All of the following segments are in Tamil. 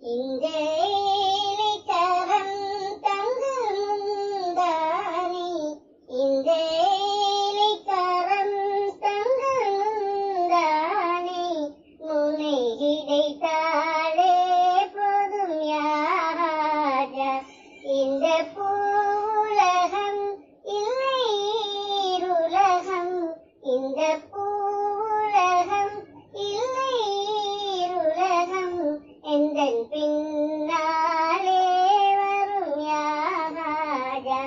இந்த ஏழைக்கரம் தங்கு முந்தானே, இந்த ஏழைக்கரம் தங்கு முந்தானே, முனை கிடைத்தாலே போதும் யா ராஜா. இந்த பூவுலகம் இல்லை ஈருலகம், இந்த பூவுலகம் இல்லை ஈருலகம், எந்தன் பின்னாலே வரும் யா ராஜா.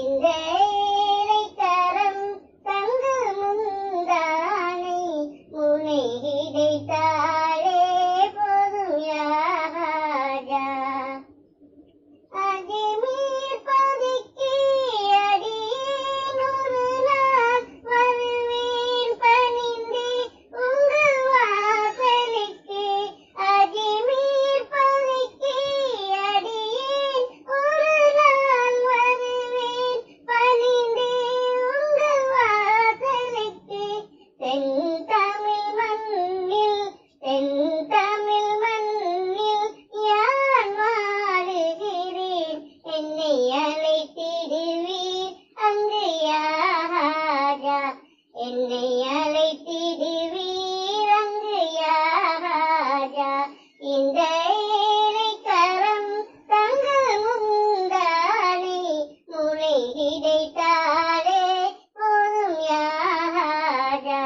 இந்த ஏழைக்கரம் தங்கு முந்தானே, முனை கிடைத்தாலே போதும் யா ராஜா. அஜ்மீர் பதிக்கு அடியேன் ஒரு நாள் வருவேன் பணிந்தே உங்கள் வாசலுக்கு. அஜ்மீர் பதிக்கு அடியேன் ஒரு நாள் வருவேன் பணிந்தே உங்கள் வாசலுக்கு. தென் தமிழ் மண்ணில் யான் வாழுகிறேன், என்னை அழைத்திடுவீர் அங்கு யா ராஜா. என்னை அழைத்திடுவீர் அங்கு யா ராஜா. இந்த ஏழைக்கரம் தங்கு முந்தானே, முனை கிடைத்தாலே போதும் யா ராஜா.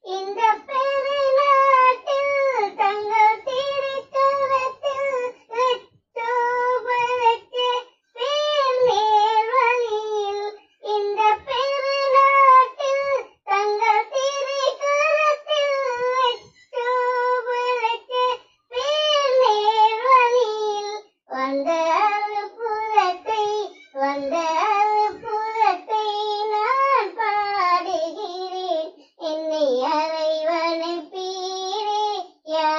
இந்த பெருநாட்டில் தங்கள் திருக்கரத்தில் வெற்றோபலக்க வேல் நேர் வழியில், இந்த பெருநாட்டில் தங்கள் திருக்கரத்தில் வெற்றோபலக்க வேல் நேர் வழியில், வந்த அருப்புறத்தை நான் பாடுகிறேன், என்னை அலைவணைப்பீரே யா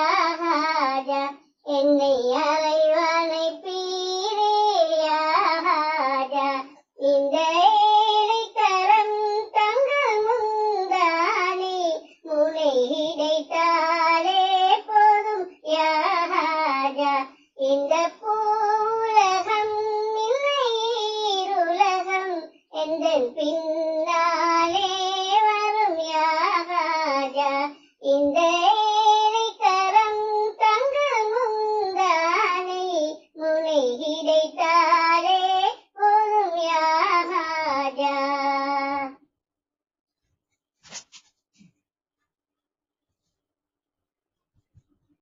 ராஜா. என்னை அலைவணைப்பீரே யா ராஜா. இந்த ஏழைக்கரம் தங்கு முந்தானே, முனை கிடைத்தாலே போதும் யா ராஜா. இந்த பூவுலகம் இல்லை ஈருலகம், எந்தன் பின்